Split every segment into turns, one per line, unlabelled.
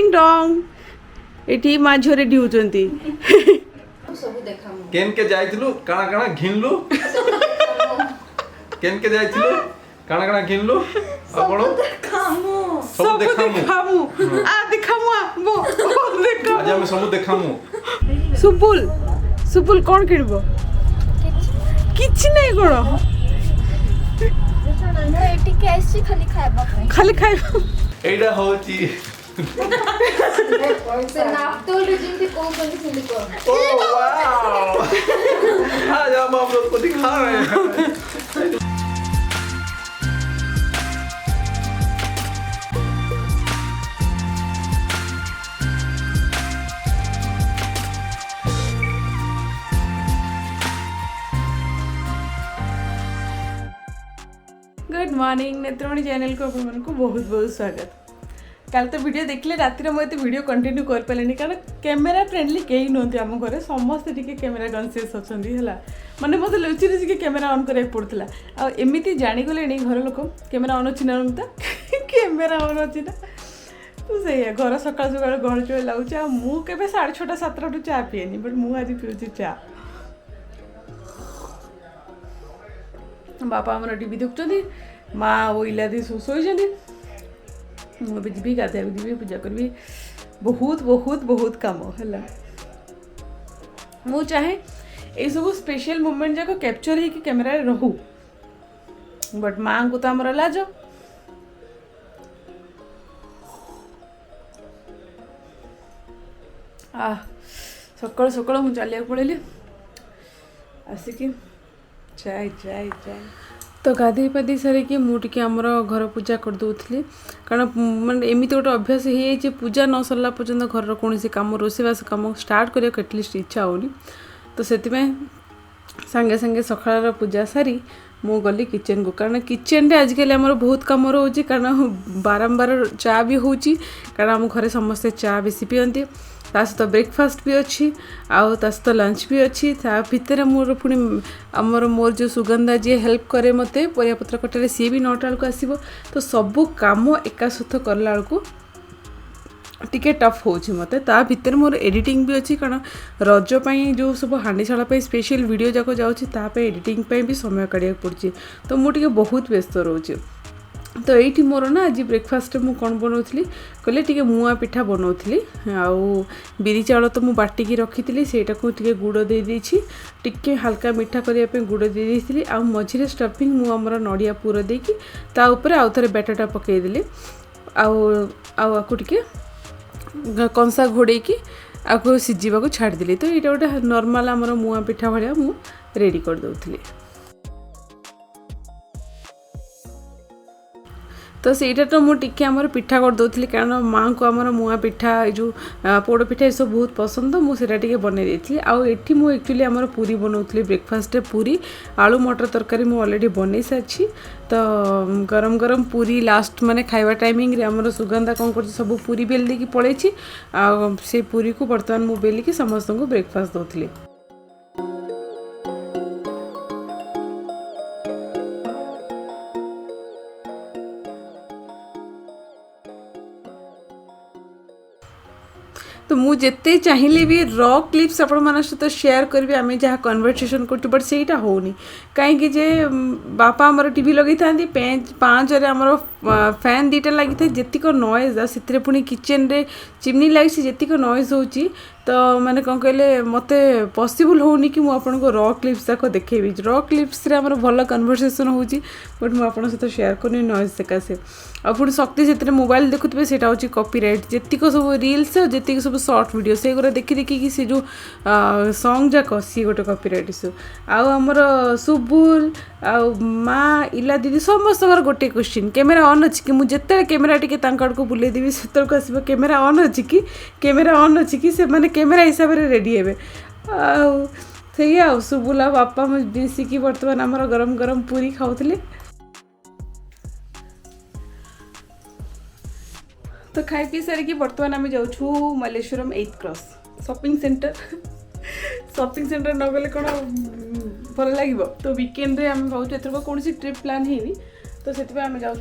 Ding dong एठी मां झोरे डिउचंती
सब देखामु
केन के जाइथिलु काना काना घिनलु केन के जाइथिलु काना काना घिनलु आपण
सब देखामु आ देखामु बो देखा
आज हम सब देखामु
सुपुल सुपुल कोन किनबो किछि नै कोन
एटी कैसी खाली खाइबा
एडा होची
से नापतोल रे जिंती को सेंती को
ओ वाओ आज हम आप लोग को दिखा रहे हैं
गुड मॉर्निंग नेत्रमणि चैनल को आपको बहुत बहुत स्वागत। कल तो वीडियो देखले रातिर मुझे वीडियो कंटिन्यू कर पारे कारण कैमेरा फ्रेंडली कहीं नुहति आम घर समस्ते टी कैमेरा कनसीयस अच्छा है माने मतलब लुचि लुचिके कैमेरा ऑन कराया पड़ता आमती जाणीगले घर लोक कैमेरा ऑन अच्छी ना नमिता कैमेरा ऑन अच्छी ना तो सही घर सका सका घर चल लगुच मुझे 6:30 7 चा पीएनि बट मुझे आज पीऊँ चा बापा आमर टीवी देखुं माँ वो इलादी शोई मुझे जी गाधे जी पूजा करी बहुत बहुत बहुत कम है मु चाहे ये सब स्पेशल मोमेंट जाक कैप्चर हो कैमेरा रहू बट माँ को तो आमर लाज सकाल सकाल मुझे चलिया पड़ेली आसिक चाय चाय चाय तो गाधे पाधे सारिकी मुझे आमर घर पूजा कर दूसरी कारण मानते एमती गोटे अभ्यास हो पूजा न सरला पर्यंत घर कौन कम रोषेबास कम स्टार्ट करने को एटलिस्ट इच्छा होनी तो से सांगे सांगे सकाळ पूजा सारी मु गली किचन को कारण किचन रे आजिकल आमर बहुत कम रोचे कारण बारंबार चा भी हो कारण आम घरे समस्ते चा बेसी पियंती ता सहित ब्रेकफास्ट भी अच्छी आउ ता सहित लंच भी अच्छी ता भितर मोर पुणी आमर मोर जो सुगंधा जी हेल्प करे मते परियापत्र कटारे सी भी 9टा को आसीबो तो सबू काम एका सहित करला बेलू टिके टफ होची मते ता भितर मोर एडिटिंग भी अच्छी कारण रज पई जो सब हांडीशाला पे स्पेशल वीडियो जाको जाउची ता पे एडिटिंग पे भी समय काढिया पड़ची तो मु टिके बहुत व्यस्त रहउची तो ये मोर ना आज ब्रेकफास्ट मु कौन बनाऊली कहले टी मुआ पिठा बनाऊली आउ बिरी चाउल तो मुझे बाटिकी रखी से गुड़ दे देछि टिके हल्का मीठा करने गुड़ दे देइथिली आ मझिरे स्टफिंग मु हमर नड़िया पूर देकी ता ऊपर आउ थे बैटरटा पकईदेली आउ टिके कंसा घोड़े की आपको सीझा को छाड़देली तो यहाँ गोटे नॉर्मल आमर मुआ पिठा भाया मु रेडी कर दउथली तो ସେଇଟା तो मु टिके आमर पिठा कर दउथली कारण माँ को आमर मुआ पिठा जो पोड़ पिठा ये सब बहुत पसंद तो मुझे टिके बनै देथली आउ एठी मु एक्चुअली आमर पूरी बनाउथली ब्रेकफास्ट रे पूरी आलू मटर तरकारी मु ऑलरेडी बनै साछि तो गरम गरम पूरी लास्ट माने खाइबा टाइमिंग रे आमर सुगंधा कोन कर सब पूरी बेल दे की पळै छी आ से पूरी को वर्तमान मु बेली की समस्त को ब्रेकफास्ट दउथली तो मुझे चाहिए भी रॉ क्लिप्स आपण मान सहित शेयर करी आम जहाँ कन्वर्सेशन कर बट से होनी कहीं जे बापा आमर टीवी लगे था पाँच आमर फैन 2टा लगी था जीक नॉइज से पुणी किचन रे चिमनी लगी जीक नॉइज होची तो मैंने कौन कहले मत पॉसिबल होनी कि मुझे रॉ क्लिप्स जाक देखेबी रॉ क्लिप्स रे आमर भल कन्वर्सेशन होची बट मुझे सहित शेयर करनी नॉइज सकाशे आ पुणी शक्ति से मोबाइल देखुए से हूँ कॉपीराइट जीक सब रील्स जीक सब शॉर्ट वीडियो से गुरा देखी देखिकी से जो सॉन्ग जाक सी गोटे कॉपीराइट इश्यू आमर सुबुल आ माँ इला दीदी समस्त गोटे क्वेश्चन कैमेरा ऑन अच्छी कि मुझे कैमेरा टी को बुले देवी से आसो कैमेरा ऑन अच्छी कि कैमेरा ऑन अच्छी कि से माने कैमेरा हिसाब से रेडी हे आ सुबुला बापा मिसिकी बर्तमान आमर गरम गरम पूरी खाऊले तो खाई पी सारिकी बर्तमान आम जाऊँ Malleswaram 8th cross shopping centre न गले कौन भल लगे तो वीकेंड रे आम भावुँ एथर कौन ट्रिप प्लान है तो से आम जाऊँ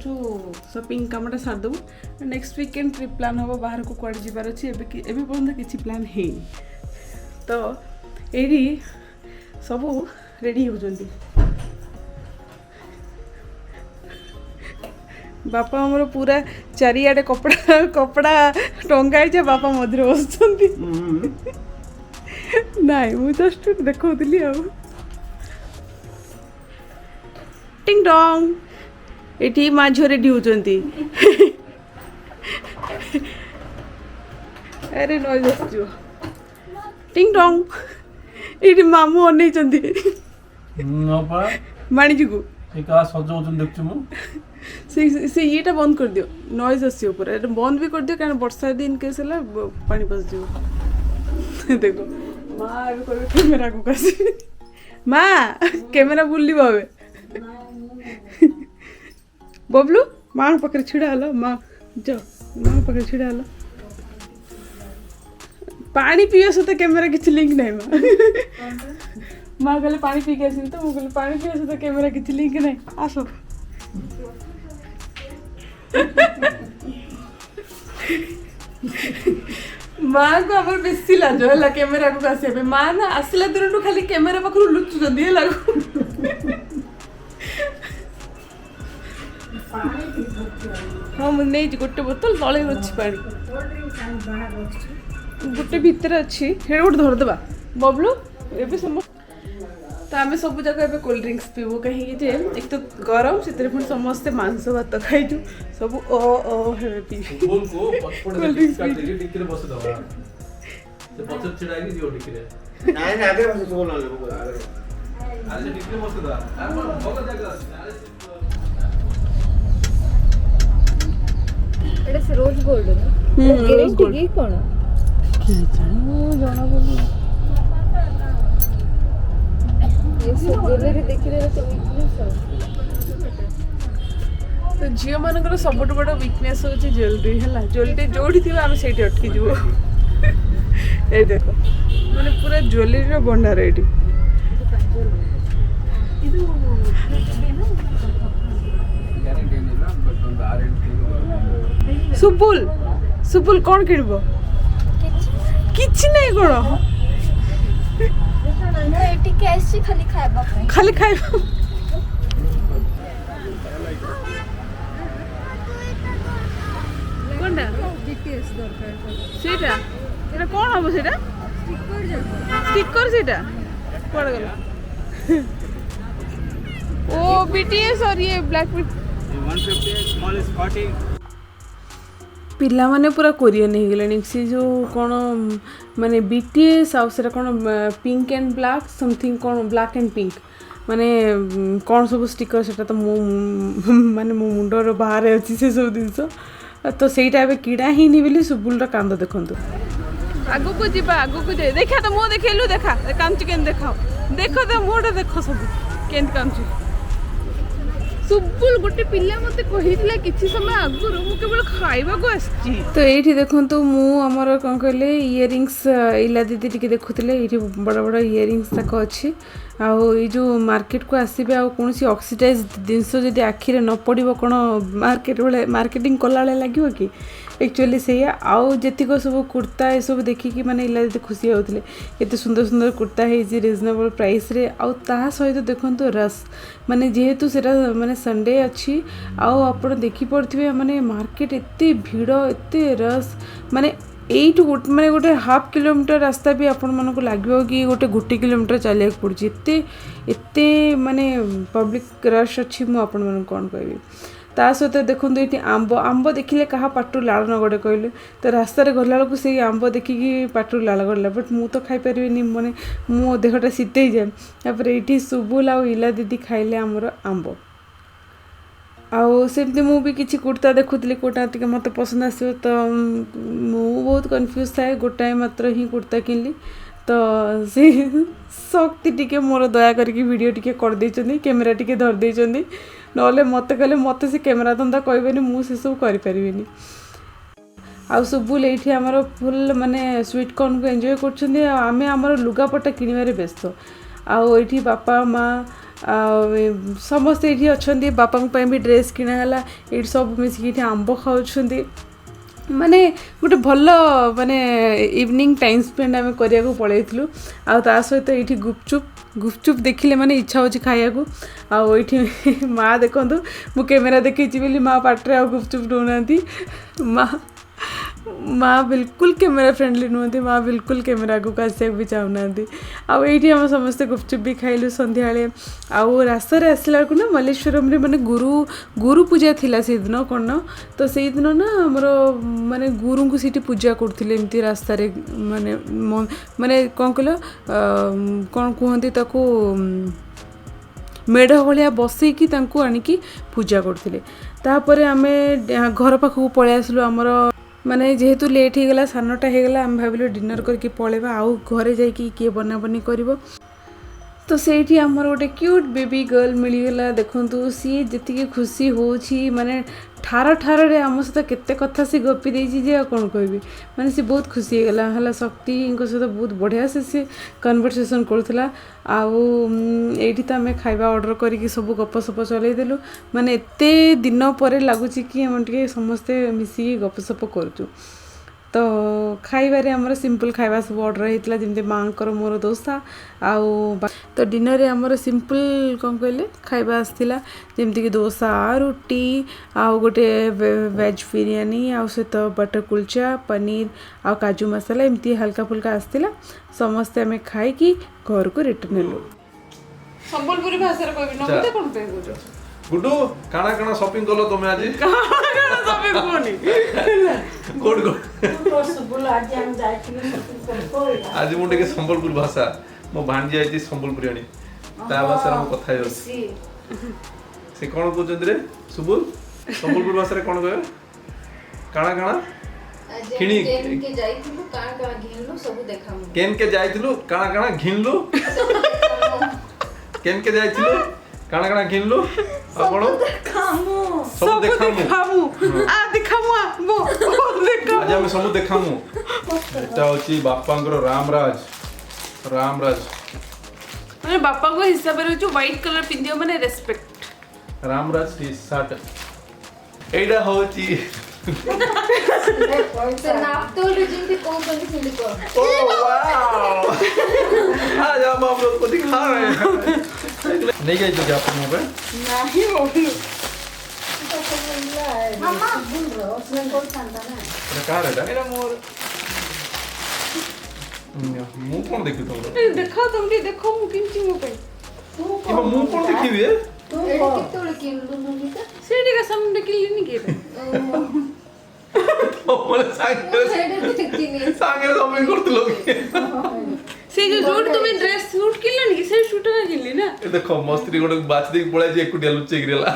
शॉपिंग कामटा सारिदेबू नेक्स्ट वीकेंड ट्रिप प्लान हम बाहर को कड़े जबार अच्छे एवं पर्यटन किसी प्लान है तो ये सब रेडी होती बापा हमर पूरा चारियाडे कपड़ा कपड़ा टंगाई बापा मध्य बस नाई मु जस्ट देखौली आ टिंग डोंग एठी माँ झियो रेडी होचंती अरे नॉइज आसो टिंग डोंग एठी मामू अनै चंती माणिजी को
एका सजौचन देखछु मु
से ये बंद कर दियो नॉइज आसी ऊपर बंद भी कर दियो कारण वर्षा दिन केस है पानी पस जाओ देखो माँ अभी कोई कैमेरा को कसी माँ कैमेरा बुल्ली बाबे बबलू माँ पाखे छिड़ा हलो माँ जाओ माँ पाखे छिड़ा हलो पानी पियो सहित कैमेरा किसी लिंक नहीं माँ कहले पानी पी के आसी तो मुझे पानी पियो सहित कैमेरा किसी लिंक नहीं आसो माँ को आम बेसी लाज है कैमेरा को आसपे माँ ना आसला दूर खाली कैमेरा पाखु लुचुंट हाँ मुझे गोटे बोतल तले अच्छी पानी गोटे भितर अच्छी गोटे धरदेवा बबलू ए समस्त तो आम सब जगह कोल्ड ड्रिंक्स पीबू कहीं एक तो गरम से पुणी समस्ते मांस भात खाइजु सब हे पीबू कोल्ड ड्रिंक्स
रोज गोल्ड गारंटी कौन जना पड़े
तो झील मान सब बड़ वीकनेस हूँ ज्वेलरी है ज्वेलरी जोड़ी थी आम से अटकी जीव ये देख मैंने पूरा ज्वेलरी भंडार ये सुबुल सुबुल कौन किण किछि नहीं कौन खाली खाइबा कोनटा बीटीएस दरकार सेटा एटा कोन हबो सेटा स्टिकर सेटा पड़ गला ओ बीटीएस और ये ब्लैक 150 स्मॉल इज 40 पिला माने पूरा कोरियन हो गलानी से जो कौन माने बीटीएस आउ से कौन पिंक एंड ब्लैक समथिंग कौन ब्लैक एंड पिंक माने कौन सब स्टिकर से तो मो माने मो मुंडर बाहर अच्छी से सब जिन तो सहीटा ए किड़ा ही नहीं बोली सुबुल कांद देखु आगु को जीवा आगु को जाए देखा तो मुँह देखलु देखा कामची के देखाओ देख तो मुँहटा देख सब के कामची सुबुल गोटे पिला मते कहितला किछि समय आगुरु मु केवल खाइबा को आछि तो एठी देखंतु मु हमर कोन कहले इयरिंग्स इला दीदी टिके देखुतले एठी बड़ा बड़ा इयरिंग्स तक अछि आ ए जो मार्केट को आसीबे आ कोनसी ऑक्सीडाइज जिंस जदि आखिरे न पड़िबो कोन मार्केट वाले मार्केटिंग कलाले लागिवो कि एक्चुअली से आउ जेतिक सब कुर्ता ये सब देखिकी माने इला दीदी खुशी होतले एते सुंदर सुंदर कुर्ता है रिजनेबल प्राइस रे आउ ता सहित देखंतु रस माने जेहेतु सेटा माने संडे अच्छी आउ आपण देखि पड़थिबे माने मार्केट एते भीड़ एते रस माने एइटु माने गोटे हाफ किलोमीटर रास्ता भी आपण मानको लागबो कि गोटे किलोमीटर चलिया पड़छि एते माने पब्लिक रश अच्छी मु आपण मानको कोन कहबी ता सहित देखो ये आंब आंब देखिले क्या पाटू लाल न गोटे कहले तो रास्ता गला बेलू से आंब देखिकी पाटू लाल गला बट मु तो खाई पारिनी माने मो देहटा शीतई जाए तापर ये सुबुल आउ इला दीदी खाइले आमर आंब आउ सेमती मु भी किसी कुर्ता देखुली कोटा टे मत पसंद आसो तो मु बहुत कन्फ्यूज थाए गोटाए मात्र ही कुर्ता किनली तो से शक्ति टिके मोर दया करके वीडियो टिके कर देइचंदी कैमरा टिके धर देइचंदी नले मत कहले मत से कैमरा धंदा कहबेनी मु से सब करि परिबिनी आ सुबुल एठी हमर फुल माने स्वीट कॉर्न को एंजॉय करछंदी आमे हमर लुगापटा किनिबारे व्यस्त आ एठी बापा माँ समस्ते ये अच्छा बापा भी ड्रेस किणाला ये सब मिसिक आंब खाऊँ माने गोटे भल माने इवनिंग टाइम स्पेंड आम करने पलैलु आ सहित ये गुपचुप देखिले माने इच्छा होची खाया को आठी माँ देखु मु कैमेरा देखी बोली माँ पाटे आ गुपचुप दौना माँ बिल्कुल कैमेरा फ्रेंडली नुहति माँ बिल्कुल कैमेरा को आसा भी चाहूना आठी आम समस्ते गुपचुप भी खाइलु संध्या आउ रास्तार आसला को ना मल्लेश्वरम रे माने गुरु पूजा थिला से दिन कौन तो से दिन ना आमर माने गुरु को सीटी पूजा करथिले एमती रास्ता रे माने माने कौन कहलो कौन कहते ताको मेढ़ भाया बसैकी आनिकी पूजा करथिले तापर आमे घर पाखक पळै आसलु आमर माने जेहेतु लेट हो गला सानटा हो गला आम भाविलु डिनर करके पळेबा आउ घरे जाइकी किए बना बनी करिवो तो सेठी आमर गोटे क्यूट बेबी गर्ल मिलगला देखु सी जी खुशी होची माने ठार ठार रे आम सहित केते कथा सी गपी देची जे कौन कहबी माने सी बहुत खुशी हो गला हला शक्ति सहित बहुत बढ़िया से कन्वर्सेशन करूला आठी तो आम खाଇବା ऑर्डर करके सब गपसप चलईदेलु माने एते दिन पर लगुच कि हम टे समस्ते मिसिकी गपसप करूँ तो खाइबारे आमर सिंपल खाइबा सब ऑर्डर होता जमी माँ को मोर डोसा आउ तो डिनर रे आमर सिंपल कौन कहले खाइबा आसला जमती कि डोसा रुटी आउ गोटे वेज बिरयानी आउ सहित बटर कुलचा पनीर आउ काजू मसाला एमती हल्का फुल्का आसला समस्ते आम खाई घर को रिटर्न हेलु संबलपुरी भाषा कहबी नमिता कोन पे गुजो
गुड्डू काना काना शॉपिंग कलो तुम आज
काना शॉपिंग कोनी
गुड गुड आज मुंडे के संबलपुर भाषा मो भांजी आइती संबलपुरी आनी ता भाषा रे कथा हो से कोन कहउछन रे सुबुल संबलपुर भाषा रे कोन कहबे काना काना किणी
केन के जाइथिलु काना काना घिनलु सब देखामु
केन के जाइथिलु काना काना घिनलु केन के जाइथिलु काना काना घिनलु आपण सब देखामु
आ देखामु बो देखामु
आज हम सब देखामु एटा होची बापांकर रामराज
माने बापा को हिसाब रे जो व्हाइट कलर पिंदियो माने रेस्पेक्ट
रामराज टी शर्ट एडा होची
से नापतोल रे जिंदे कोन कोन सिंदे को
ओ वाओ आज हम आप लोग को दिखा रहे हैं नहीं गई तो क्या अपन पे
नहीं बोलू
मामा बुन रो उसने कोन सांता ना
अरे कहां रहता
मेरा मोर
मुंह कौन देखी तुम
देखो तुम भी देखो मु किंची मु पे
ये मुंह कौन देखी हुई है
तू कितोले किनलु नमिता
सेडी का सामने किल्ली नहीं के
तो बोले सांगे शॉपिंग करते लोग
से जो सूट तुम्हें ड्रेस सूट किल्ला नहीं से सूट ना किल्ली ना
ए देखो मस्ती गोटे बाच देख पळा जे एकुटिया लुचे गिरला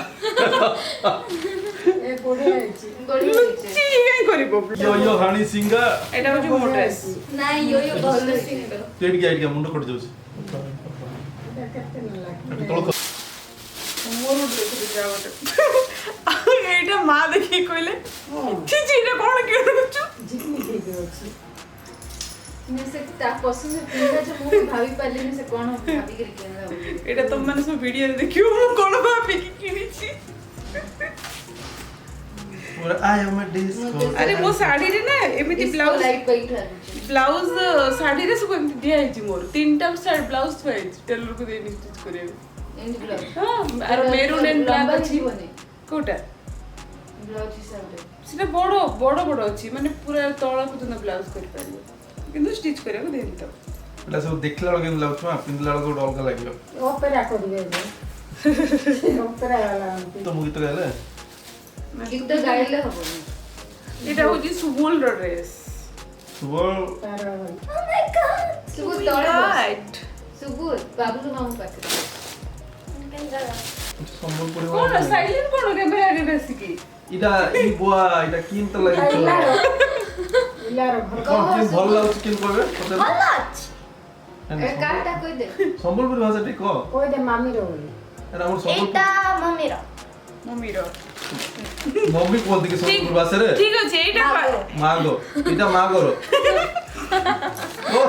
ए कोडे आइची गडी
ची काय करिबो
यो हानी सिंगा
एटा हो जो ड्रेस
नाही यो भल सिंगर
पेट गया मुंड कट जाउछ
केते न लागे
तळक
मोर ड्रेस जावट एटा मां देखि कहले छी छी एटा कोन किनुछु
जितनी दे अछि ने से ता पसंद पिंदा जो मु भाभी पाले ने से कोन भाभी के किनला
एटा तुम माने सब वीडियो देखियो मु कोन भाभी की किनिछि
और आई एम डिस्को
अरे वो साड़ी रे ना एमिति ब्लाउज
लाइट बैठा
ब्लाउज साड़ी रे सब एमिति दिया है मोर तीनटा साड़ी ब्लाउज थै टेलर को देनी स्टिच करे
एंड ब्लाउज
हां आरो मेरून एंड ब्लैक अछि
बने
कोटा
ब्लाउज हिसाब रे
सेटा बड़ो बड़ो बड़ो अछि माने पूरा तळा को तुम ब्लाउज कर पारियो किंतु स्टिच करे को देनी तो
एटा सब देखला लगे लागछ मा पिंदला लगे डॉल का लागियो
ओपेरा को दिबे ओपेरा वाला
तो मुगी तो गाले
गीत गाइले हबो
एटा हो जी सुबोल ड्रेस
सुबह
तारा ओ माय गॉड सुबु तळे सुबु बाबू मामू पाखे
संबलपुरी
कोन साइलेंट कोन कैमरा रे बेसिकी
इडा इ बुआ इडा किन त लागि
इलारो
कौन किन भल लागछ किन कहबे
हलाच ए काटा कइ दे
संबलपुरी भाषा टी को
कोइ दे मामी रो बोली
एटा हमर संबलपुरी
एटा मम्मी रो
मम्मी बोल दी के संबलपुरी भाषा रे
ठीक अछि एटा
मागो इटा मागो रो ओ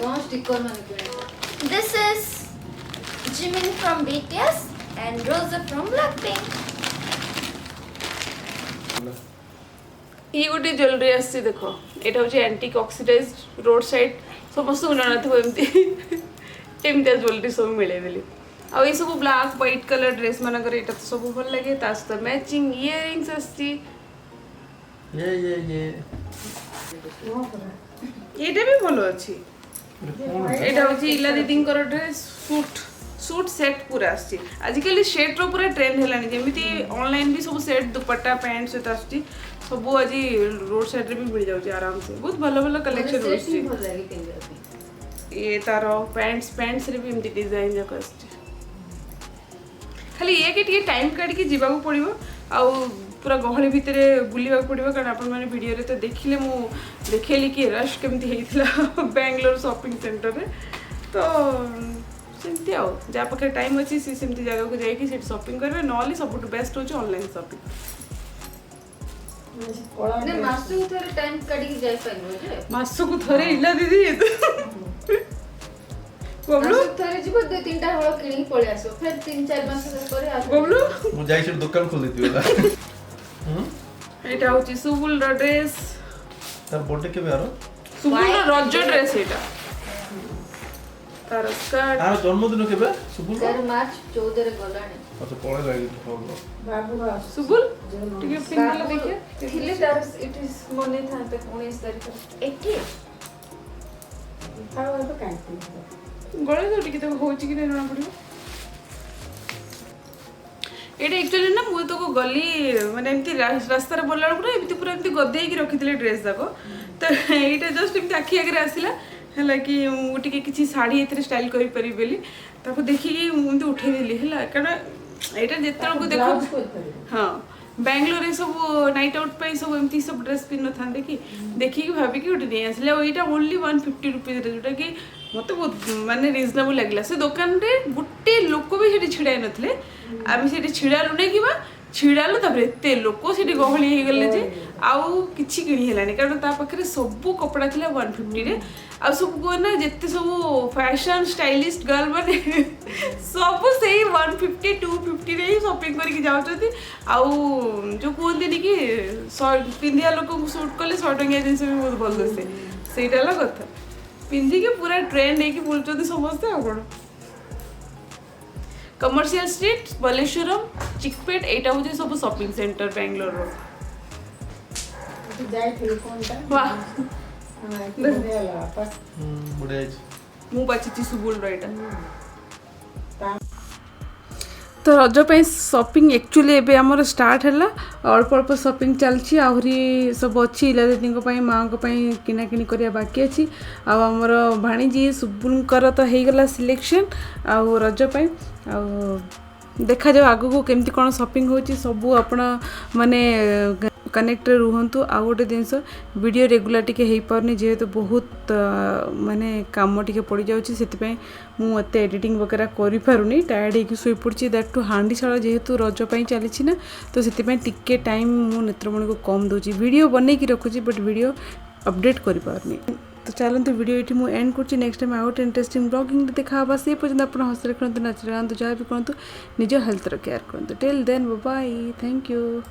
कौन स्टिकर माने के This is Jimin from BTS and Rosa from Blackpink.
ये गोटे ज्वेलरी आसी देख यहाँ हूँ एंटिक ऑक्सीडाइज रोड साइड समस्त जाना थो एमती ज्वेलरी सब मिले बोली आ ये सब ब्लैक व्हाइट कलर ड्रेस मानकर यहाँ तो सब भल लगे सहित मैचिंग इयरिंग्स आसी ये भी भल अच्छी यहाँ हूँ इला दीदी ड्रेस सूट सेट पूरा आसी आजिकल सेट रो पूरा ट्रेंड है जमी ऑनलाइन भी सब सेट दुपट्टा पैंट सहित आस सब आज रोड साइड रे भी मिल जाऊँ आराम से बहुत भल भल कलेक्शन ये तार पैंट्स रे भी एमती डिजाइन जाक आस खाली ये कि टाइम काढ़ी जीवा पड़ो आउ पूरा गहली भितर बुलवा पड़ो कारण आपण मैंने वीडियो तो देखिले मु देखेली कि रश केमती होता बेंगलोर शॉपिंग सेंटर रे तो सेमती आउ जहाँ पाखे टाइम अच्छी सी सेमती जगह को जाकि शॉपिंग करेंगे ना सब बेस्ट हो ऑनलाइन शॉपिंग मासकु थरे इला दीदी बबलू
थरे जीव 2-3टा हळ किणी पळे आसो फिर 3-4 मास करे आसो
बबलू
मु जाई से दुकान खोल देती होला
एटा होची सुबुल ड्रेस
तार बर्थडे के बेरो
सुबुल रज ड्रेस एटा तार स्कर्ट
आ जन्मदिन के बे सुबुल
4 मार्च 14 रे गलाने
अच्छा पळे लागी तो
बाबू
सुबुल ठीक है पिन वाला देखिए
थिले तार इट इज मने था ते 19 तारिख 80 हाउ तो काई
गळे तो टिके तो होची कि नै ना पड़ियो एटा एक्चुअली ना मु तो को गली माने एमती रास्ता रे बोलला पुरा एमती पूरा एमती गदेई की रखितले ड्रेस जाको तो एटा जस्ट एमती आखी आगे आसिला है कि मुझे किसी शाढ़ी ये स्टाइल करी बोली ताको देखिए मुझे उठे देली है कारण यहाँ जिते को देखो हाँ बेंगलोर सब नाइट आउट पे सब एमती सब ड्रेस पिन था कि देखिए भाविकी गोटे नहीं आसले यहाँ ओनली 150 रुपीज जोटा कि मत बहुत माने रिजनेबल लगे से दुकान में गोटे लोक भी छिड़ा नथिले आम से छिड़ालु नहीं कि छिड़ालु एत लोक से गहली हो गले जे आउ किछि किणी हेलानी कारण ता पाखरे सब कपड़ा थिला 150 रे आ सब को ना जत्ते सब फैशन स्टाइलिस्ट गर्ल माने सब सेही 150 250 रे शॉपिंग करके जाउछथि आउ जो कहते कि पिंधिया लोक को सूट कले 100 टंकिया जिनस भी बहुत भल दिसे सेटा ला कथा पिंधि के पूरा ट्रेंड है कि बोलछथि समझते आ कोन कमर्शियल स्ट्रीट मल्लेश्वरम चिकपेट एटा हो सब शॉपिंग सेंटर बेंगलोर रो वाह मु बाची सुबुल रहा तो रज पे शॉपिंग एक्चुअली एबे हमर स्टार्ट हैला अल्प अल्प शॉपिंग चलची आहरी सब अच्छी इला दीदी माँ को किना किनी करिया बाकी अच्छी आमर भाणीजी सुबुलकर तो हो गला सिलेक्शन आ रज पे आ देखा जाओ आगु को केमती कौन शॉपिंग होची सबू आपण माने कनेक्ट रुहतु आ गोटे जिनस वीडियो रेगुलर टिके हो पारनी जेहेतु बहुत माने काम टिके पड़ जाऊँगी मुझे एडिटिंग वगैरह करि पारुनी टायर्ड होगी शोई पड़ी दैट टू हांडीशाला जेहेतु रज पे चली ना तो से टिके टाइम मु नेत्रमणि को कम दूची वीडियो बन की रखुची बट वीडियो अपडेट करि पारनी तो चलते वीडियो ये मुझे एंड कर next time out interesting blogging देखा से पर्यटन आप हस रखते नाच गाँव जहाँ भी कहतु निज हेल्थ केयर करूँ till then bye thank you.